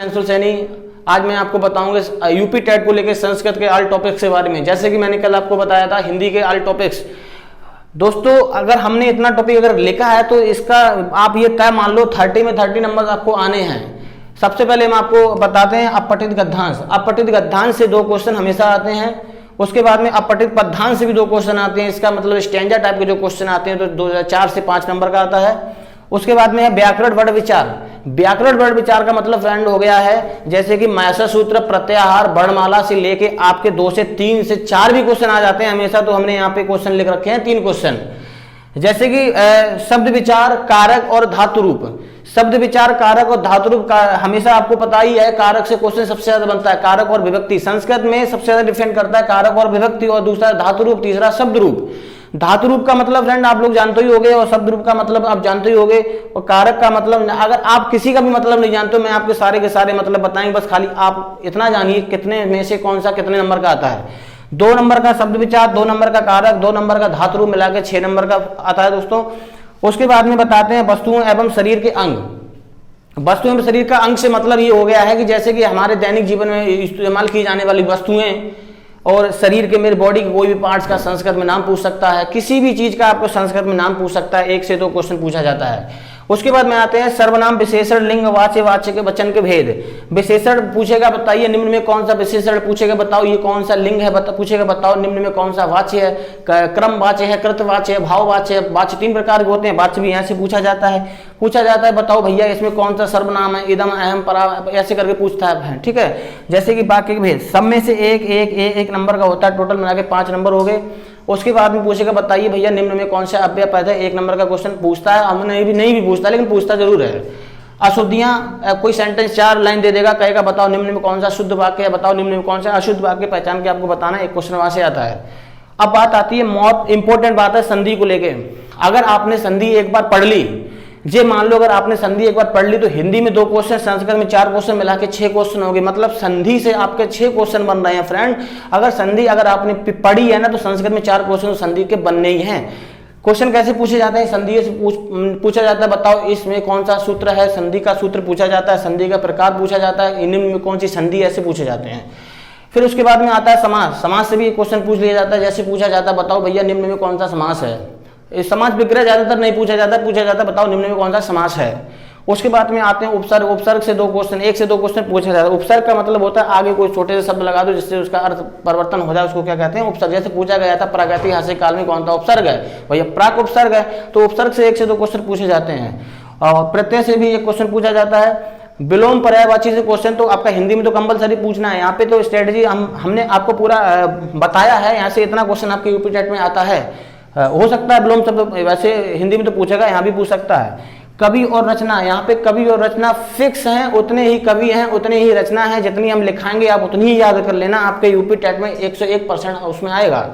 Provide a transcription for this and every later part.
अंशुल सैनी। आज मैं आपको बताऊंगा यूपी टेट को लेकर संस्कृत के ऑल टॉपिक्स के बारे में। जैसे कि मैंने कल आपको बताया था हिंदी के ऑल टॉपिक्स। दोस्तों अगर हमने इतना टॉपिक अगर लिखा है तो इसका आप ये तय मान लो 30 में 30 नंबर आपको आने हैं। सबसे पहले हम आपको बताते हैं अपठित गद्यांश। अपठित गद्यांश से 2 क्वेश्चन हमेशा आते हैं। उसके बाद में अपठित पद्यांश से भी 2 क्वेश्चन आते हैं। इसका मतलब स्टैंजा टाइप के जो क्वेश्चन आते हैं तो 4 से 5 नंबर का आता है। उसके बाद में है व्याकरण वर्ण विचार। व्याकरण वर्ण विचार का मतलब फ्रेंड हो गया है जैसे कि मैसा सूत्र, प्रत्याहार, वर्णमाला से लेके आपके 2 से 3 से 4 भी क्वेश्चन आ जाते हैं हमेशा। तो हमने यहाँ पे क्वेश्चन लिख रखे हैं 3 क्वेश्चन, जैसे कि शब्द विचार, कारक और धातु रूप। शब्द विचार, कारक और धातु रूप का हमेशा आपको पता ही है, कारक से क्वेश्चन सबसे ज्यादा बनता है। कारक और विभक्ति संस्कृत में सबसे ज्यादा डिफेंड करता है कारक और विभक्ति, और दूसरा धातु रूप, तीसरा शब्द रूप। धातु रूप का मतलब फ्रेंड आप लोग जानते ही होंगे, और शब्द रूप का मतलब आप जानते ही होंगे, और कारक का मतलब अगर आप किसी का भी मतलब नहीं जानते हो मैं आपके सारे के सारे मतलब बताएंगे, बस खाली आप इतना जानिए कितने में से कौन सा कितने नंबर का आता है। 2 नंबर का शब्द विचार, 2 नंबर का कारक, 2 नंबर का धातु रूप, मिला के 6 नंबर का आता है दोस्तों। उसके बाद में बताते हैं वस्तुओं एवं शरीर के अंग। वस्तुओं एवं शरीर का अंग से मतलब ये हो गया है कि जैसे कि हमारे दैनिक जीवन में इस्तेमाल की जाने वाली वस्तुएं और शरीर के मेरे बॉडी के कोई भी पार्ट्स का संस्कृत में नाम पूछ सकता है। किसी भी चीज का आपको संस्कृत में नाम पूछ सकता है। 1 से 2 क्वेश्चन पूछा जाता है। उसके बाद में आते हैं सर्वनाम, विशेषण, लिंग, वाच्य, वाच्य के वचन के भेद। विशेषण पूछेगा बताइए निम्न में कौन सा विशेषण, पूछेगा बताओ ये कौन सा लिंग है, पूछेगा बताओ निम्न में कौन सा वाच्य है, क्रम वाच्य है, कृत वाच्य है, भाव वाच्य है। वाच्य 3 प्रकार के होते हैं, वाच्य भी यहाँ से पूछा जाता है। बताओ भैया इसमें कौन सा सर्वनाम है, इदम, अहम, परा, ऐसे करके पूछता है। ठीक है, जैसे कि वाक्य के भेद सब में से एक नंबर का होता है। टोटल मिला के 5 नंबर हो गए। उसके बाद में पूछेगा बताइए भैया निम्न में कौन सा अव्यय पद है, 1 नंबर का क्वेश्चन पूछता है। हम नहीं भी पूछता लेकिन पूछता जरूर है। अशुद्धियां, कोई सेंटेंस 4 लाइन दे देगा, कहेगा बताओ निम्न में कौन सा शुद्ध वाक्य है, बताओ निम्न में कौन सा अशुद्ध वाक्य, पहचान के आपको बताना। 1 क्वेश्चन वहां से आता है। अब बात आती है बहुत इंपॉर्टेंट बात है संधि को लेके। अगर आपने संधि एक बार पढ़ ली, जे मान लो अगर आपने संधि एक बार पढ़ ली तो हिंदी में 2 क्वेश्चन, संस्कृत में 4 क्वेश्चन, मिला के 6 क्वेश्चन हो गए। मतलब संधि से आपके 6 क्वेश्चन बन रहे हैं फ्रेंड। अगर संधि अगर आपने पढ़ी है ना तो संस्कृत में 4 क्वेश्चन संधि के बनने ही हैं। क्वेश्चन कैसे पूछे जाते हैं, संधि से पूछा जाता है बताओ इसमें कौन सा सूत्र है, संधि का सूत्र पूछा जाता है, संधि का प्रकार पूछा जाता है, निम्न में कौन सी संधि, ऐसे पूछे जाते हैं। फिर उसके बाद में आता है समास। समास से भी एक क्वेश्चन पूछ लिया जाता है, जैसे पूछा जाता है बताओ भैया निम्न में कौन सा समास है। समास विग्रह ज्यादातर नहीं पूछा जाता बताओ निम्न में कौन सा समास है। उसके बाद में आते हैं उपसर्ग। उपसर्ग से 2 क्वेश्चन, 1 से 2 क्वेश्चन पूछा जाता है। उपसर्ग का मतलब होता है आगे कोई छोटे से शब्द लगा दो जिससे उसका अर्थ परिवर्तन हो जाए, उसको क्या कहते हैं उपसर्ग। जैसे पूछा गया था प्रागैतिहासिक काल में कौन सा उपसर्ग है, भैया प्राक उपसर्ग है। तो उपसर्ग से 1 से 2 क्वेश्चन पूछे जाते हैं। और प्रत्यय से भी 1 क्वेश्चन पूछा जाता है। विलोम पर्यायवाची से क्वेश्चन तो आपका हिंदी में तो कंपलसरी पूछना है। यहाँ पे तो स्ट्रेटेजी हमने आपको पूरा बताया है। यहाँ से इतना क्वेश्चन आपके यूपी टेट में आता है। हो सकता है विलोम शब्द वैसे हिंदी में तो पूछेगा, यहाँ भी पूछ सकता है। कवि और रचना, यहाँ पे कवि और रचना फिक्स हैं, उतने ही कवि हैं उतने ही रचना है। जितनी हम लिखाएंगे आप उतनी ही याद कर लेना, आपके यूपी टेट में 101% उसमें आएगा।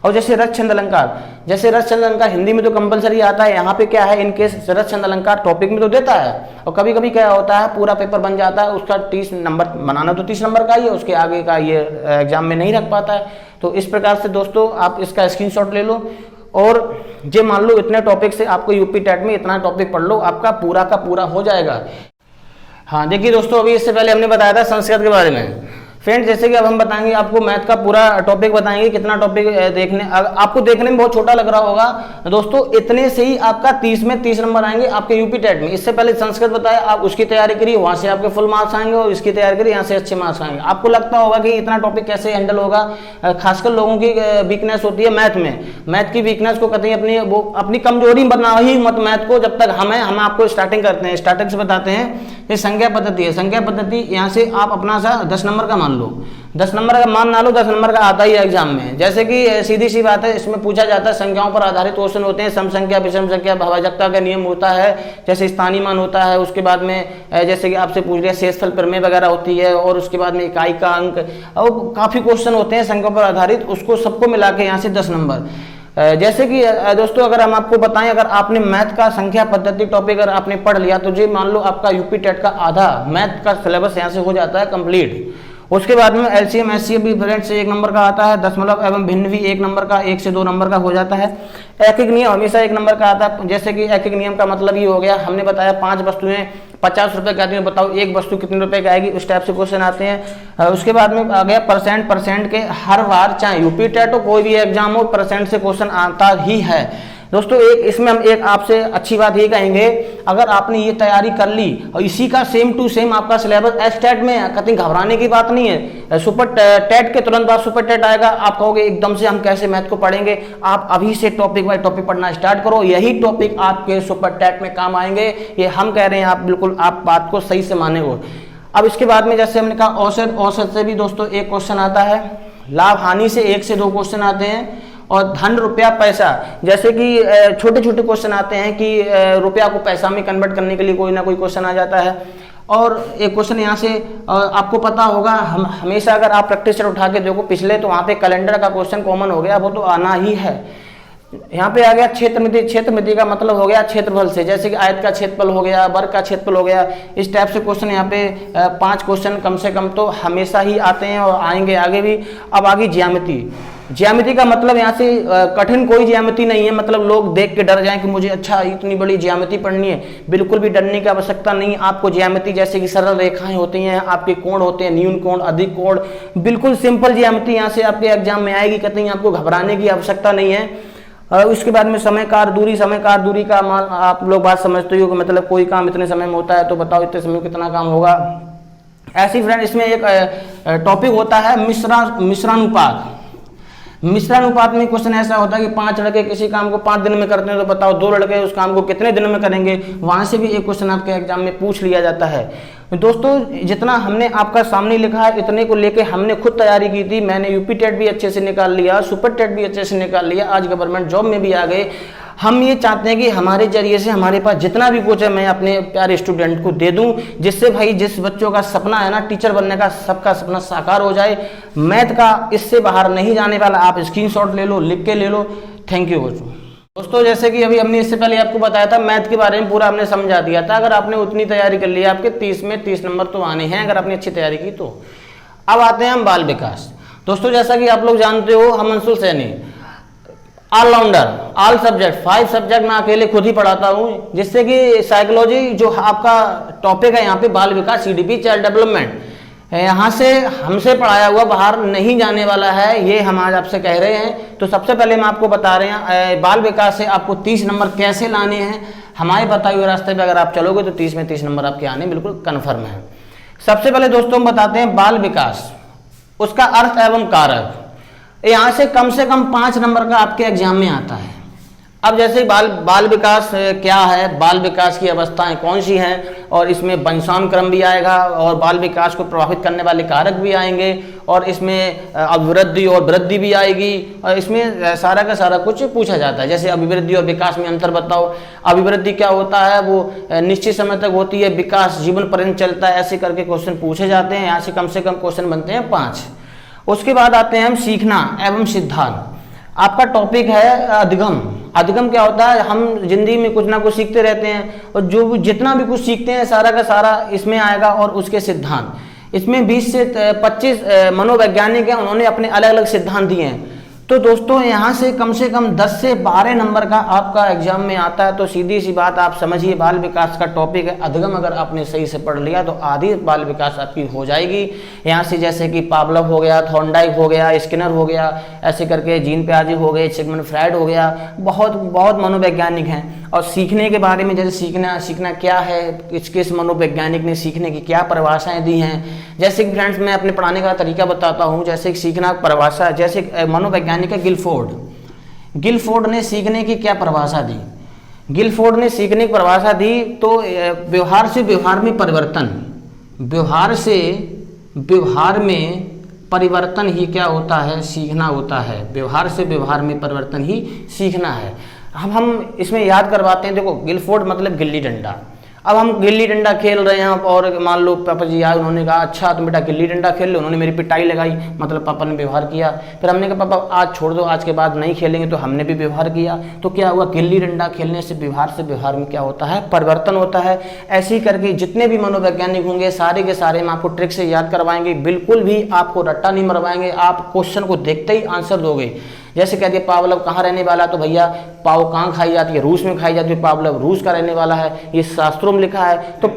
और जैसे रस छंद अलंकार, जैसे रस छंद अलंकार हिंदी में तो कंपलसरी आता है। यहाँ पे क्या है इनकेस रस छंद अलंकार टॉपिक में तो देता है, और कभी कभी क्या होता है पूरा पेपर बन जाता है, उसका 30 नंबर बनाना तो 30 नंबर का ही है, उसके आगे का ये एग्जाम में नहीं रख पाता है। तो इस प्रकार से दोस्तों आप इसका स्क्रीनशॉट ले लो, और जे मान लो इतने टॉपिक से आपको यूपी टेट में इतना टॉपिक पढ़ लो, आपका पूरा का पूरा हो जाएगा। हाँ देखिए दोस्तों, अभी इससे पहले हमने बताया था संस्कृत के बारे में। फ्रेंड जैसे कि अब हम बताएंगे आपको मैथ का पूरा टॉपिक बताएंगे। कितना टॉपिक देखने आपको देखने में बहुत छोटा लग रहा होगा दोस्तों, इतने से ही आपका 30 में 30 नंबर आएंगे आपके यूपी टेट में। इससे पहले संस्कृत बताया, आप उसकी तैयारी करिए, वहां से आपके फुल मार्क्स आएंगे, और इसकी तैयारी करिए यहाँ से अच्छे मार्क्स आएंगे। आपको लगता होगा कि इतना टॉपिक कैसे हैंडल होगा, खासकर लोगों की वीकनेस होती है मैथ में। मैथ की वीकनेस को कतई अपनी कमजोरी बना ही मत मैथ को। जब तक हम आपको स्टार्टिंग करते हैं, स्टार्टिंग से बताते हैं। ये संज्ञा पद्धति है। संज्ञा पद्धति यहाँ से आप अपना सा 10 नंबर का मान लो, 10 नंबर का मान ना लो, 10 नंबर का आता ही है एग्जाम में। जैसे कि सीधी सी बात है, इसमें पूछा जाता है संख्याओं पर आधारित क्वेश्चन होते हैं। सम संख्या, विषम संख्या, भाज्यता का नियम होता है, जैसे स्थानीय मान होता है। उसके बाद में जैसे कि आपसे पूछ लिया शेषफल प्रमेय वगैरह होती है, और उसके बाद में इकाई का अंक, और काफी क्वेश्चन होते हैं संख्याओं पर आधारित, उसको सबको मिला के यहाँ से 10 नंबर। जैसे कि दोस्तों अगर हम आपको बताएं, अगर आपने मैथ का संख्या पद्धति टॉपिक अगर आपने पढ़ लिया तो जी मान लो आपका यूपी टेट का आधा मैथ का सिलेबस यहाँ से हो जाता है कंप्लीट। उसके बाद में एलसीएम एचसीएफ भी फ्रेंड से 1 नंबर का आता है, दशमलव एवं भिन्न भी 1 नंबर का, 1 से 2 नंबर का हो जाता है। एक एक नियम हमेशा 1 नंबर का आता है। जैसे कि एक एक नियम का मतलब ये हो गया, हमने बताया 5 वस्तुएं 50 रुपए का आती है, बताओ एक वस्तु कितने रुपए की आएगी, उस टाइप से क्वेश्चन आते हैं। उसके बाद में आ गया परसेंट के हर बार, चाहे यूपी टेट हो कोई भी एग्जाम हो, परसेंट से क्वेश्चन आता ही है दोस्तों। एक इसमें हम एक आपसे अच्छी बात ये कहेंगे, अगर आपने ये तैयारी कर ली और इसी का सेम टू सेम आपका सिलेबस एस टेट में है, कहीं घबराने की बात नहीं है। सुपर टेट के तुरंत बाद सुपर टेट आएगा, आप कहोगे एकदम से हम कैसे मैथ को पढ़ेंगे, आप अभी से टॉपिक बाय टॉपिक पढ़ना स्टार्ट करो, यही टॉपिक आपके सुपर टेट में काम आएंगे, ये हम कह रहे हैं, आप बिल्कुल आप बात को सही से माने हो। अब इसके बाद में जैसे हमने कहा औसत से भी दोस्तों एक क्वेश्चन आता है, लाभ हानि से 1 से 2 क्वेश्चन आते हैं, और धन रुपया पैसा, जैसे कि छोटे छोटे क्वेश्चन आते हैं कि रुपया को पैसा में कन्वर्ट करने के लिए कोई ना कोई क्वेश्चन आ जाता है। और एक क्वेश्चन यहाँ से आपको पता होगा, हम हमेशा अगर आप प्रैक्टिस सेट उठा के देखो पिछले, तो वहाँ पे कैलेंडर का क्वेश्चन कॉमन हो गया, वो तो आना ही है। यहाँ पे आ गया क्षेत्रमिति का मतलब हो गया क्षेत्रफल से, जैसे कि आयत का क्षेत्रफल हो गया, वर्ग का क्षेत्रफल हो गया, इस टाइप से क्वेश्चन यहाँ पे 5 क्वेश्चन कम से कम तो हमेशा ही आते हैं और आएंगे आगे भी। अब आगे ज्यामिति का मतलब यहाँ से कठिन कोई ज्यामिति नहीं है, मतलब लोग देख के डर जाएं कि मुझे अच्छा इतनी बड़ी ज्यामिति पढ़नी है, बिल्कुल भी डरने की आवश्यकता नहीं। आपको ज्यामिति जैसे कि सरल रेखाएं होती हैं, आपके कोण होते हैं, न्यून कोण, अधिक कोण, बिल्कुल सिंपल ज्यामिति यहाँ से आपके एग्जाम में आएगी, कहीं आपको घबराने की आवश्यकता नहीं है। उसके बाद में समय कार दूरी का मान आप लोग बात समझते हो कि मतलब कोई काम इतने समय में होता है, तो बताओ इतने समय में कितना काम होगा। ऐसी फ्रेंड इसमें एक टॉपिक होता है मिश्रानुपात। मिश्रानुपात में क्वेश्चन ऐसा होता है कि 5 लड़के किसी काम को 5 दिन में करते हैं, तो बताओ 2 लड़के उस काम को कितने दिन में करेंगे, वहां से भी एक क्वेश्चन आपके एग्जाम में पूछ लिया जाता है। दोस्तों जितना हमने आपका सामने लिखा है, इतने को लेके हमने खुद तैयारी की थी, मैंने यूपी टेट भी अच्छे से निकाल लिया, सुपर टेट भी अच्छे से निकाल लिया, आज गवर्नमेंट जॉब में भी आ गए। हम ये चाहते हैं कि हमारे जरिए से हमारे पास जितना भी कुछ है मैं अपने प्यारे स्टूडेंट को दे दूं, जिससे भाई जिस बच्चों का सपना है ना टीचर बनने का, सबका सपना साकार हो जाए। मैथ का इससे बाहर नहीं जाने वाला, आप स्क्रीनशॉट ले लो, लिख के ले लो। थैंक यू दोस्तों। जैसे कि अभी हमने इससे पहले आपको बताया था, मैथ के बारे में पूरा हमने समझा दिया था। अगर आपने उतनी तैयारी कर ली, आपके 30 में 30 नंबर तो आने हैं, अगर आपने अच्छी तैयारी की तो। अब आते हैं हम बाल विकास। दोस्तों जैसा कि आप लोग जानते हो, हम Anshul Saini allrounder, all subject 5 subject मैं अकेले खुद ही पढ़ाता हूँ, जिससे कि साइकोलॉजी जो आपका टॉपिक है यहाँ पे बाल विकास, CDP चाइल्ड डेवलपमेंट, यहाँ से हमसे पढ़ाया हुआ बाहर नहीं जाने वाला है, ये हम आज आपसे कह रहे हैं। तो सबसे पहले हम आपको बता रहे हैं बाल विकास से आपको 30 नंबर कैसे लाने हैं। हमारे बताए हुए रास्ते पे अगर आप चलोगे तो 30 में 30 नंबर आपके आने बिल्कुल कन्फर्म है। सबसे पहले दोस्तों हम बताते हैं बाल विकास, उसका अर्थ एवं कारक। यहाँ से कम 5 नंबर का आपके एग्जाम में आता है। अब जैसे बाल विकास क्या है, बाल विकास की अवस्थाएं कौन सी हैं, और इसमें वंशानुक्रम भी आएगा, और बाल विकास को प्रभावित करने वाले कारक भी आएंगे, और इसमें अभिवृद्धि और वृद्धि भी आएगी, और इसमें सारा का सारा कुछ पूछा जाता है। जैसे अभिवृद्धि और विकास में अंतर बताओ। अभिवृद्धि क्या होता है, वो निश्चित समय तक होती है, विकास जीवन पर्यंत चलता है, ऐसे करके क्वेश्चन पूछे जाते हैं। यहाँ से कम क्वेश्चन बनते हैं 5। उसके बाद आते हैं हम सीखना एवं सिद्धांत। आपका टॉपिक है अधिगम। अधिगम क्या होता है, हम जिंदगी में कुछ ना कुछ सीखते रहते हैं, और जो जितना भी कुछ सीखते हैं सारा का सारा इसमें आएगा। और उसके सिद्धांत, इसमें 20 से 25 मनोवैज्ञानिक हैं, उन्होंने अपने अलग अलग सिद्धांत दिए हैं। तो दोस्तों यहाँ से कम 10 से 12 नंबर का आपका एग्जाम में आता है। तो सीधी सी बात आप समझिए, बाल विकास का टॉपिक है अधिगम, अगर आपने सही से पढ़ लिया तो आधी बाल विकास आपकी हो जाएगी। यहाँ से जैसे कि पावलोव हो गया, थॉर्नडाइक हो गया, स्किनर हो गया, ऐसे करके जीन पियाजे हो गए, सिगमंड फ्रायड हो गया, बहुत मनोवैज्ञानिक हैं। और सीखने के बारे में, जैसे सीखना क्या है, किस मनोवैज्ञानिक ने सीखने की क्या परिभाषाएं दी हैं। जैसे कि फ्रेंड्स मैं अपने पढ़ाने का तरीका बताता हूँ। जैसे सीखना परिभाषा, जैसे मनोवैज्ञानिक है गिलफोर्ड ने सीखने की क्या परिभाषा दी। गिलफोर्ड ने सीखने की परिभाषा दी तो व्यवहार से व्यवहार में परिवर्तन, व्यवहार से व्यवहार में परिवर्तन ही क्या होता है, सीखना होता है। व्यवहार से व्यवहार में परिवर्तन ही सीखना है। अब हम इसमें याद करवाते हैं। देखो गिलफोर्ड मतलब गिल्ली डंडा। अब हम गिल्ली डंडा खेल रहे हैं, और मान लो पापा जी आए, उन्होंने कहा अच्छा तुम बेटा गिल्ली डंडा खेल लो, उन्होंने मेरी पिटाई लगाई, मतलब पापा ने व्यवहार किया। फिर हमने कहा पापा आज छोड़ दो, आज के बाद नहीं खेलेंगे, तो हमने भी व्यवहार किया। तो क्या हुआ, गिल्ली डंडा खेलने से व्यवहार में क्या होता है, परिवर्तन होता है। ऐसे ही करके जितने भी मनोवैज्ञानिक होंगे सारे के सारे हम आपको ट्रिक से याद करवाएंगे, बिल्कुल भी आपको रट्टा नहीं मरवाएंगे। आप क्वेश्चन को देखते ही आंसर दोगे। जैसे कहते हैं पावलोव कहाँ रहने वाला, तो भैया पाव कहाँ खाई जाती है, रूस में खाई जाती है, पावलोव रूस का रहने वाला है, ये शास्त्रों में लिखा है। तो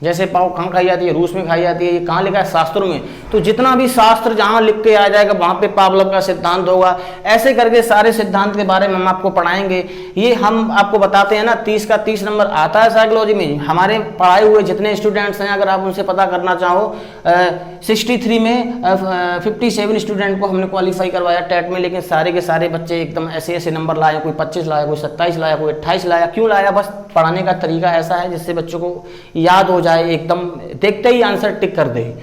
जैसे पाव कहाँ खाई जाती है, रूस में खाई जाती है, ये कहाँ लिखा है, शास्त्रों में। तो जितना भी शास्त्र जहाँ लिख के आ जाएगा वहाँ पे पावलोव का सिद्धांत होगा। ऐसे करके सारे सिद्धांत के बारे में हम आपको पढ़ाएंगे। ये हम आपको बताते हैं ना, 30 का 30 नंबर आता है साइकोलॉजी में। हमारे पढ़ाए हुए जितने स्टूडेंट्स हैं, अगर आप उनसे पता करना चाहो, 63 में 57 स्टूडेंट को हमने क्वालिफाई करवाया टेट में, लेकिन सारे के सारे बच्चे एकदम ऐसे ऐसे नंबर लाए, कोई 25 लाया, कोई 27 लाया, कोई 28 लाया। क्यों लाया? बस पढ़ाने का तरीका ऐसा है जिससे बच्चों को याद हो जाए, एकदम देखते ही आंसर टिक कर दे।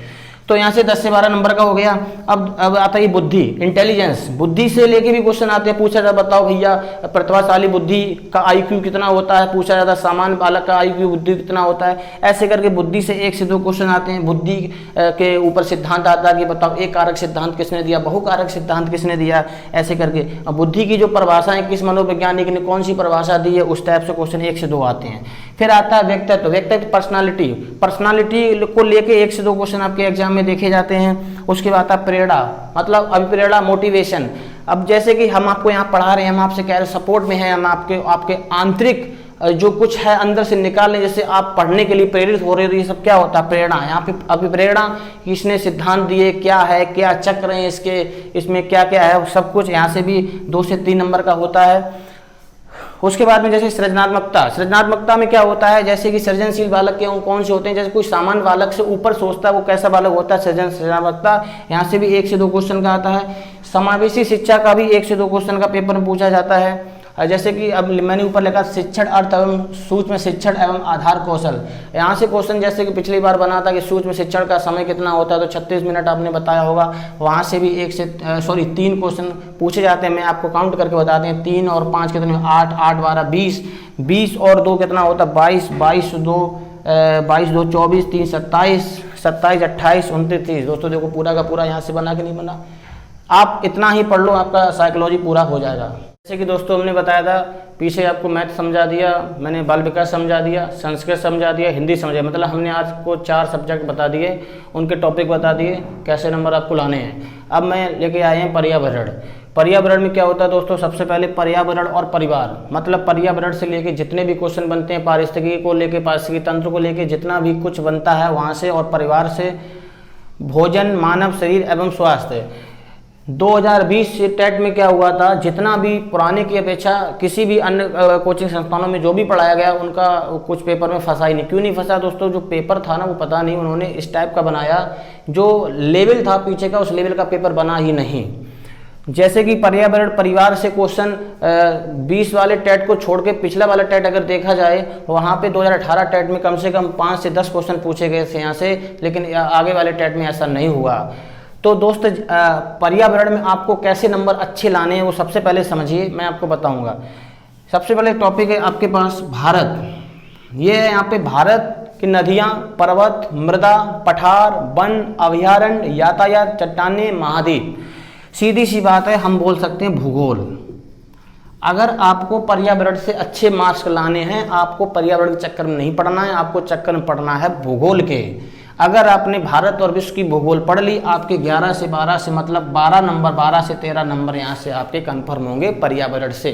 तो यहाँ से 10 से 12 नंबर का हो गया। अब आता है बुद्धि, इंटेलिजेंस। बुद्धि से लेके भी क्वेश्चन आते हैं, पूछा जाता बताओ भैया प्रतिभाशाली बुद्धि का IQ कितना होता है, पूछा जाता है सामान्य बालक का IQ बुद्धि कितना होता है। ऐसे करके बुद्धि से 1 से 2 क्वेश्चन आते हैं। बुद्धि के ऊपर सिद्धांत आता है कि बताओ एक कारक सिद्धांत किसने दिया, बहुकारक सिद्धांत किसने दिया, ऐसे करके। अब बुद्धि की जो परिभाषा है, किस मनोवैज्ञानिक ने कौन सी परिभाषा दी है, उस टाइप से क्वेश्चन 1 से 2 आते हैं। फिर आता है व्यक्तित्व। व्यक्तित्व पर्सनालिटी, पर्सनालिटी को लेके 1 से 2 क्वेश्चन आपके एग्जाम में देखे जाते हैं। उसके बाद आता है प्रेरणा, मतलब अभिप्रेरणा, मोटिवेशन। अब जैसे कि हम आपको यहाँ पढ़ा रहे हैं, हम आपसे कह रहे हैं सपोर्ट में हैं, हम आपके आंतरिक जो कुछ है अंदर से निकाल लें, जैसे आप पढ़ने के लिए प्रेरित हो रहे हो, ये सब क्या होता है? प्रेरणा। यहाँ पे अभिप्रेरणा किसने सिद्धांत दिए, क्या है, क्या चक्र हैं इसके, इसमें क्या क्या है, सब कुछ यहाँ से भी 2 से 3 नंबर का होता है। उसके बाद में जैसे सृजनात्मकता। सृजनात्मकता में क्या होता है, जैसे कि सृजनशील बालक के कौन से होते हैं, जैसे कोई सामान्य बालक से ऊपर सोचता है, वो कैसा बालक होता है, सृजनात्मकता। यहाँ से भी 1 से 2 क्वेश्चन का आता है। समावेशी शिक्षा का भी 1 से 2 क्वेश्चन का पेपर में पूछा जाता है। जैसे कि अब मैंने ऊपर लिखा शिक्षण अर्थ एवं सूक्ष्म शिक्षण एवं आधार कौशल। यहाँ से क्वेश्चन जैसे कि पिछली बार बना था कि सूक्ष्म शिक्षण का समय कितना होता है, तो 36 मिनट आपने बताया होगा। वहाँ से भी 3 क्वेश्चन पूछे जाते हैं। मैं आपको काउंट करके बताते हैं, 3 और 5 कितने, 8, 8, 12, 20, 20 और 2 कितना होता है, 22, 22, 2 24, 3 27, 27, 28, 29, 30। दोस्तों देखो पूरा का पूरा यहाँ से बना कि नहीं बना। आप इतना ही पढ़ लो, आपका साइकोलॉजी पूरा हो जाएगा। जैसे कि दोस्तों हमने बताया था, पीछे आपको मैथ समझा दिया, मैंने बाल विकास समझा दिया, संस्कृत समझा दिया, हिंदी समझा, मतलब हमने आज को 4 सब्जेक्ट बता दिए, उनके टॉपिक बता दिए, कैसे नंबर आपको लाने हैं। अब मैं लेके आए हैं पर्यावरण। पर्यावरण में क्या होता है दोस्तों, सबसे पहले पर्यावरण और परिवार, मतलब पर्यावरण से लेके जितने भी क्वेश्चन बनते हैं, पारिस्थितिकी को लेके, पारिस्थितिकी तंत्र को लेके जितना भी कुछ बनता है वहाँ से, और परिवार से भोजन, मानव शरीर एवं स्वास्थ्य। 2020 टेट में क्या हुआ था, जितना भी पुराने की अपेक्षा किसी भी अन्य कोचिंग संस्थानों में जो भी पढ़ाया गया, उनका कुछ पेपर में फंसा ही नहीं। क्यों नहीं फंसा दोस्तों, जो पेपर था ना वो पता नहीं उन्होंने इस टाइप का बनाया, जो लेवल था पीछे का उस लेवल का पेपर बना ही नहीं। जैसे कि पर्यावरण परिवार से क्वेश्चन 20 वाले टेट को छोड़ के पिछला वाला टेट अगर देखा जाए, वहाँ पे 2018 टेट में कम से कम 5 से 10 क्वेश्चन पूछे गए थे यहाँ से, लेकिन आगे वाले टेट में ऐसा नहीं हुआ। तो दोस्त पर्यावरण में आपको कैसे नंबर अच्छे लाने हैं वो सबसे पहले समझिए, मैं आपको बताऊंगा। सबसे पहले टॉपिक है आपके पास भारत। ये है यहाँ पे भारत की नदियाँ, पर्वत, मृदा, पठार, वन, अभयारण्य, यातायात, चट्टानें, महाद्वीप। सीधी सी बात है, हम बोल सकते हैं भूगोल। अगर आपको पर्यावरण से अच्छे मार्क्स लाने हैं, आपको पर्यावरण के चक्कर में नहीं पढ़ना है, आपको चक्कर में पढ़ना है भूगोल के। अगर आपने भारत और विश्व की भूगोल पढ़ ली, आपके 11 से 12 से मतलब 12 नंबर, 12 से 13 नंबर यहाँ से आपके कन्फर्म होंगे पर्यावरण से।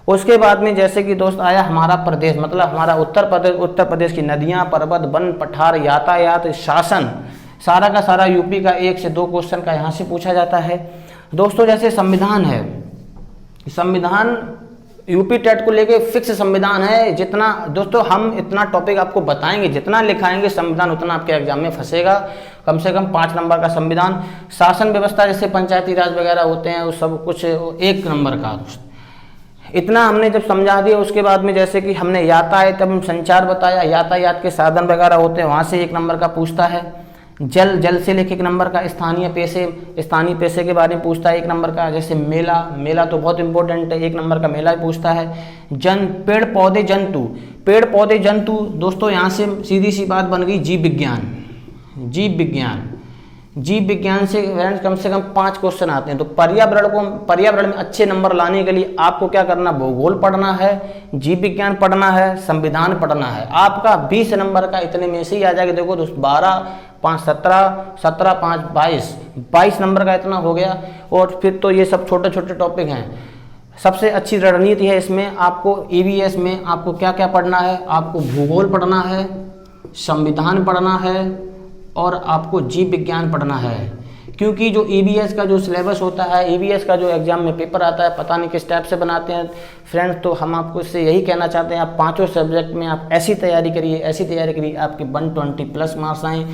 उसके बाद में जैसे कि दोस्त आया हमारा प्रदेश, मतलब हमारा उत्तर प्रदेश की नदियाँ, पर्वत, वन, पठार, यातायात, शासन, सारा का सारा यूपी का 1 से 2 क्वेश्चन का यहाँ से पूछा जाता है। दोस्तों जैसे संविधान है, संविधान यूपी टेट को लेके फिक्स संविधान है। जितना दोस्तों हम इतना टॉपिक आपको बताएंगे, जितना लिखाएंगे संविधान, उतना आपके एग्जाम में फंसेगा। कम से कम 5 नंबर का संविधान। शासन व्यवस्था जैसे पंचायती राज वगैरह होते हैं, वो सब कुछ 1 नंबर का। इतना हमने जब समझा दिया, उसके बाद में जैसे कि हमने यातायात एवं संचार बताया, यातायात के साधन वगैरह होते हैं, वहाँ से 1 नंबर का पूछता है। जल से लेके 1 नंबर का। स्थानीय पेशे के बारे में पूछता है 1 नंबर का। जैसे मेला तो बहुत इंपॉर्टेंट है, 1 नंबर का मेला ही पूछता है। पेड़ पौधे जंतु दोस्तों यहाँ से सीधी सी बात बन गई जीव विज्ञान से कम 5 क्वेश्चन आते हैं। तो पर्यावरण में अच्छे नंबर लाने के लिए आपको क्या करना, भूगोल पढ़ना है, जीव विज्ञान पढ़ना है, संविधान पढ़ना है। आपका 20 नंबर का इतने में से ही आ जाएगा। देखो दोस्त 12, 5, 17, 17, 5, 22 नंबर का इतना हो गया। और फिर तो ये सब छोटे छोटे टॉपिक हैं। सबसे अच्छी रणनीति है इसमें, आपको EVS में आपको क्या क्या पढ़ना है, आपको भूगोल पढ़ना है, संविधान पढ़ना है और आपको जीव विज्ञान पढ़ना है। क्योंकि जो ईवीएस का जो सिलेबस होता है, ईवीएस का जो एग्जाम में पेपर आता है, पता नहीं किस टाइप से बनाते हैं फ्रेंड्स। तो हम आपको इससे यही कहना चाहते हैं, आप पांचों सब्जेक्ट में आप ऐसी तैयारी करिए, ऐसी तैयारी करिए आपके 120+ मार्क्स आएँ।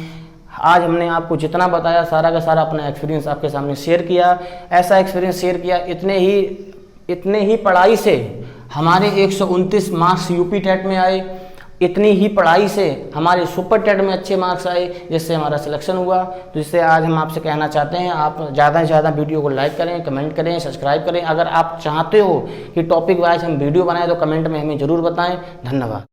आज हमने आपको जितना बताया सारा का सारा अपना एक्सपीरियंस आपके सामने शेयर किया। ऐसा एक्सपीरियंस शेयर किया, इतने ही पढ़ाई से हमारे 129 मार्क्स यूपी टेट में आए, इतनी ही पढ़ाई से हमारे सुपर टेट में अच्छे मार्क्स आए, जिससे हमारा सिलेक्शन हुआ। तो इससे आज हम आपसे कहना चाहते हैं, आप ज़्यादा से ज़्यादा वीडियो को लाइक करें, कमेंट करें, सब्सक्राइब करें। अगर आप चाहते हो कि टॉपिक वाइज हम वीडियो बनाएं तो कमेंट में हमें ज़रूर बताएं। धन्यवाद।